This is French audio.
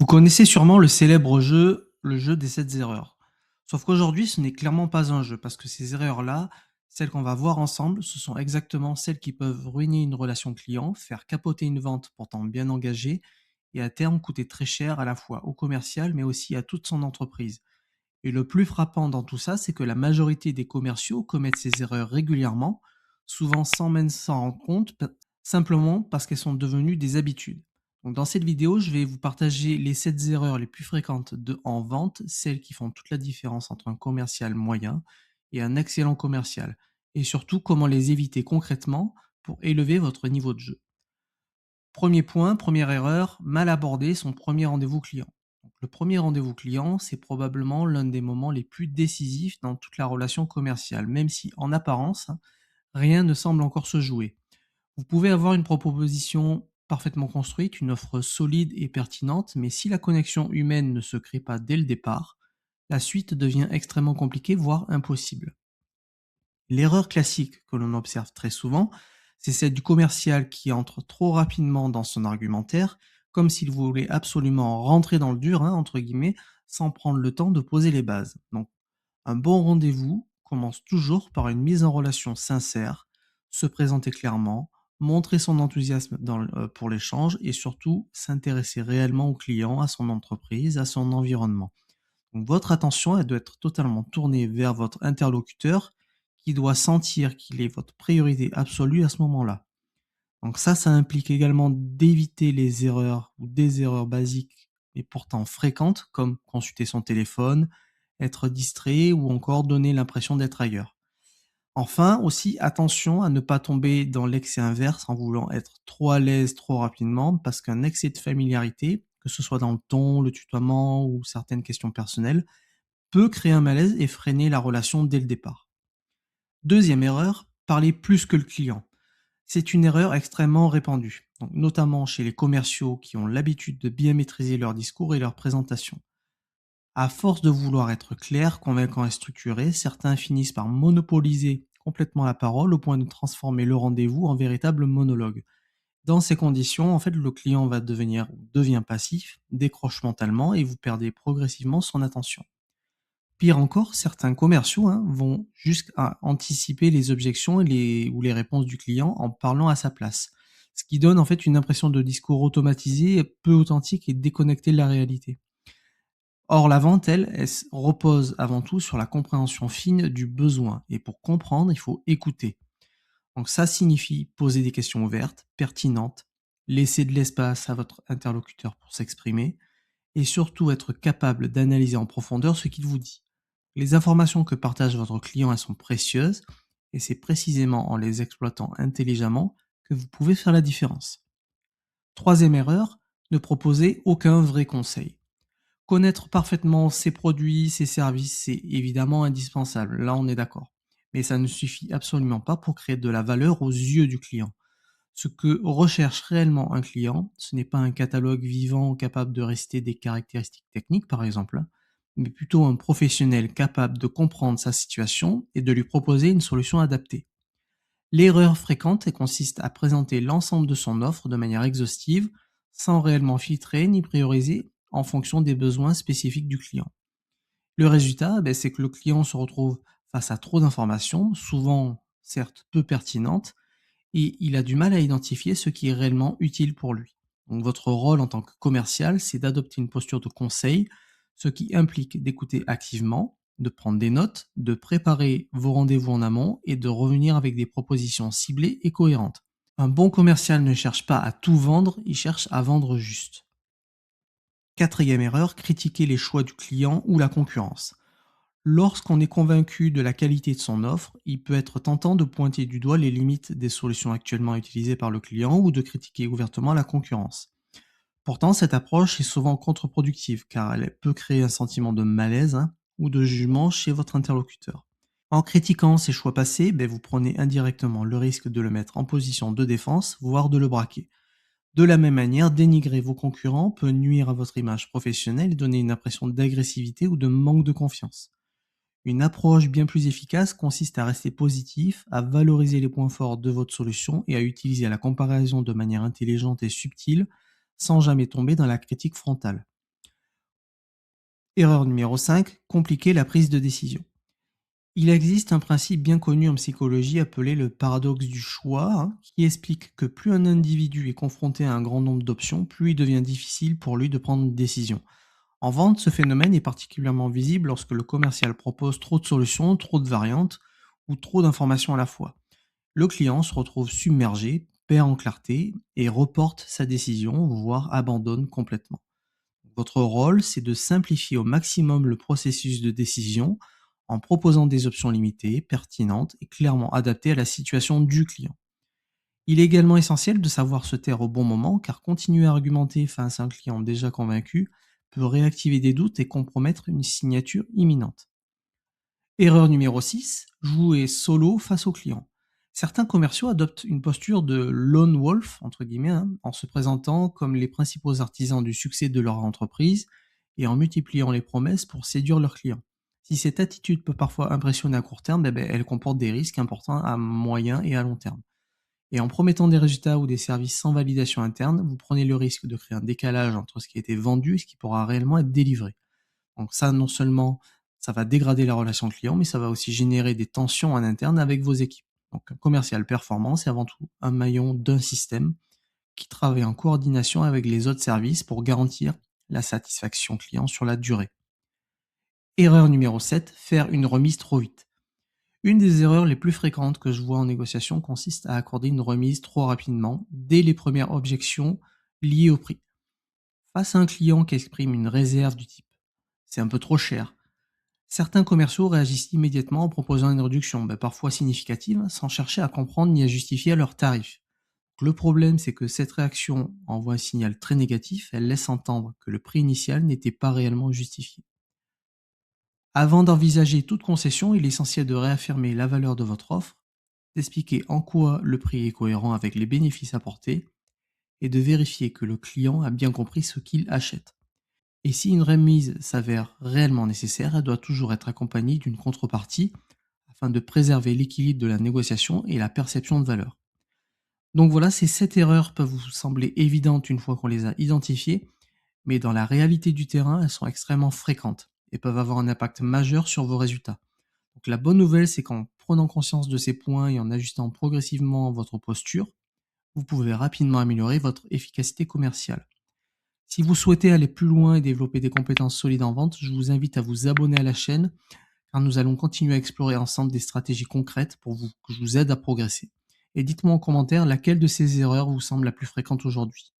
connaissez sûrement le célèbre jeu, le jeu des 7 erreurs. Sauf qu'aujourd'hui, ce n'est clairement pas un jeu, parce que ces erreurs-là, celles qu'on va voir ensemble, ce sont exactement celles qui peuvent ruiner une relation client, faire capoter une vente pourtant bien engagée, et à terme coûter très cher à la fois au commercial, mais aussi à toute son entreprise. Et le plus frappant dans tout ça, c'est que la majorité des commerciaux commettent ces erreurs régulièrement, souvent sans même s'en rendre compte, simplement parce qu'elles sont devenues des habitudes. Donc dans cette vidéo, je vais vous partager les 7 erreurs les plus fréquentes en vente, celles qui font toute la différence entre un commercial moyen et un excellent commercial, et surtout comment les éviter concrètement pour élever votre niveau de jeu. Premier point, première erreur, mal aborder son premier rendez-vous client. Donc, le premier rendez-vous client, c'est probablement l'un des moments les plus décisifs dans toute la relation commerciale, même si en apparence, rien ne semble encore se jouer. Vous pouvez avoir une proposition parfaitement construite, une offre solide et pertinente, mais si la connexion humaine ne se crée pas dès le départ, la suite devient extrêmement compliquée, voire impossible. L'erreur classique que l'on observe très souvent, c'est celle du commercial qui entre trop rapidement dans son argumentaire, comme s'il voulait absolument rentrer dans le dur, hein, entre guillemets, sans prendre le temps de poser les bases. Donc, un bon rendez-vous commence toujours par une mise en relation sincère, se présenter clairement, montrer son enthousiasme pour l'échange et surtout s'intéresser réellement au client, à son entreprise, à son environnement. Donc votre attention, elle doit être totalement tournée vers votre interlocuteur qui doit sentir qu'il est votre priorité absolue à ce moment-là. Donc ça implique également d'éviter les erreurs ou des erreurs basiques et pourtant fréquentes comme consulter son téléphone, être distrait ou encore donner l'impression d'être ailleurs. Enfin, aussi, attention à ne pas tomber dans l'excès inverse en voulant être trop à l'aise trop rapidement, parce qu'un excès de familiarité, que ce soit dans le ton, le tutoiement ou certaines questions personnelles, peut créer un malaise et freiner la relation dès le départ. Deuxième erreur, parler plus que le client. C'est une erreur extrêmement répandue, donc notamment chez les commerciaux qui ont l'habitude de bien maîtriser leur discours et leur présentation. À force de vouloir être clair, convaincant et structuré, certains finissent par monopoliser complètement la parole au point de transformer le rendez-vous en véritable monologue. Dans ces conditions, en fait, le client va devient passif, décroche mentalement et vous perdez progressivement son attention. Pire encore, certains commerciaux, hein, vont jusqu'à anticiper les objections ou les réponses du client en parlant à sa place. Ce qui donne en fait une impression de discours automatisé, peu authentique et déconnecté de la réalité. Or, la vente, repose avant tout sur la compréhension fine du besoin. Et pour comprendre, il faut écouter. Donc ça signifie poser des questions ouvertes, pertinentes, laisser de l'espace à votre interlocuteur pour s'exprimer, et surtout être capable d'analyser en profondeur ce qu'il vous dit. Les informations que partage votre client, elles sont précieuses, et c'est précisément en les exploitant intelligemment que vous pouvez faire la différence. Troisième erreur, ne proposer aucun vrai conseil. Connaître parfaitement ses produits, ses services, c'est évidemment indispensable, là on est d'accord. Mais ça ne suffit absolument pas pour créer de la valeur aux yeux du client. Ce que recherche réellement un client, ce n'est pas un catalogue vivant capable de réciter des caractéristiques techniques, par exemple, hein, mais plutôt un professionnel capable de comprendre sa situation et de lui proposer une solution adaptée. L'erreur fréquente consiste à présenter l'ensemble de son offre de manière exhaustive, sans réellement filtrer ni prioriser en fonction des besoins spécifiques du client. Le résultat, c'est que le client se retrouve face à trop d'informations, souvent certes peu pertinentes, et il a du mal à identifier ce qui est réellement utile pour lui. Donc votre rôle en tant que commercial, c'est d'adopter une posture de conseil, ce qui implique d'écouter activement, de prendre des notes, de préparer vos rendez-vous en amont et de revenir avec des propositions ciblées et cohérentes. Un bon commercial ne cherche pas à tout vendre, il cherche à vendre juste. Quatrième erreur, critiquer les choix du client ou la concurrence. Lorsqu'on est convaincu de la qualité de son offre, il peut être tentant de pointer du doigt les limites des solutions actuellement utilisées par le client ou de critiquer ouvertement la concurrence. Pourtant, cette approche est souvent contre-productive car elle peut créer un sentiment de malaise, hein, ou de jugement chez votre interlocuteur. En critiquant ses choix passés, vous prenez indirectement le risque de le mettre en position de défense, voire de le braquer. De la même manière, dénigrer vos concurrents peut nuire à votre image professionnelle et donner une impression d'agressivité ou de manque de confiance. Une approche bien plus efficace consiste à rester positif, à valoriser les points forts de votre solution et à utiliser la comparaison de manière intelligente et subtile, sans jamais tomber dans la critique frontale. Erreur numéro 5, compliquer la prise de décision. Il existe un principe bien connu en psychologie appelé le paradoxe du choix, hein, qui explique que plus un individu est confronté à un grand nombre d'options, plus il devient difficile pour lui de prendre une décision. En vente, ce phénomène est particulièrement visible lorsque le commercial propose trop de solutions, trop de variantes ou trop d'informations à la fois. Le client se retrouve submergé, perd en clarté et reporte sa décision, voire abandonne complètement. Votre rôle, c'est de simplifier au maximum le processus de décision en proposant des options limitées, pertinentes et clairement adaptées à la situation du client. Il est également essentiel de savoir se taire au bon moment, car continuer à argumenter face à un client déjà convaincu peut réactiver des doutes et compromettre une signature imminente. Erreur numéro 6, jouer solo face au client. Certains commerciaux adoptent une posture de lone wolf, entre guillemets, hein, en se présentant comme les principaux artisans du succès de leur entreprise et en multipliant les promesses pour séduire leurs clients. Si cette attitude peut parfois impressionner à court terme, elle comporte des risques importants à moyen et à long terme. Et en promettant des résultats ou des services sans validation interne, vous prenez le risque de créer un décalage entre ce qui a été vendu et ce qui pourra réellement être délivré. Donc ça, non seulement ça va dégrader la relation client, mais ça va aussi générer des tensions en interne avec vos équipes. Donc un commercial performant, c'est avant tout un maillon d'un système qui travaille en coordination avec les autres services pour garantir la satisfaction client sur la durée. Erreur numéro 7, faire une remise trop vite. Une des erreurs les plus fréquentes que je vois en négociation consiste à accorder une remise trop rapidement, dès les premières objections liées au prix. Face à un client qui exprime une réserve du type c'est un peu trop cher, certains commerciaux réagissent immédiatement en proposant une réduction, parfois significative, sans chercher à comprendre ni à justifier leurs tarifs. Le problème, c'est que cette réaction envoie un signal très négatif, elle laisse entendre que le prix initial n'était pas réellement justifié. Avant d'envisager toute concession, il est essentiel de réaffirmer la valeur de votre offre, d'expliquer en quoi le prix est cohérent avec les bénéfices apportés et de vérifier que le client a bien compris ce qu'il achète. Et si une remise s'avère réellement nécessaire, elle doit toujours être accompagnée d'une contrepartie afin de préserver l'équilibre de la négociation et la perception de valeur. Donc voilà, ces 7 erreurs peuvent vous sembler évidentes une fois qu'on les a identifiées, mais dans la réalité du terrain, elles sont extrêmement fréquentes et peuvent avoir un impact majeur sur vos résultats. Donc la bonne nouvelle, c'est qu'en prenant conscience de ces points et en ajustant progressivement votre posture, vous pouvez rapidement améliorer votre efficacité commerciale. Si vous souhaitez aller plus loin et développer des compétences solides en vente, je vous invite à vous abonner à la chaîne car nous allons continuer à explorer ensemble des stratégies concrètes pour que je vous aide à progresser. Et dites-moi en commentaire laquelle de ces erreurs vous semble la plus fréquente aujourd'hui.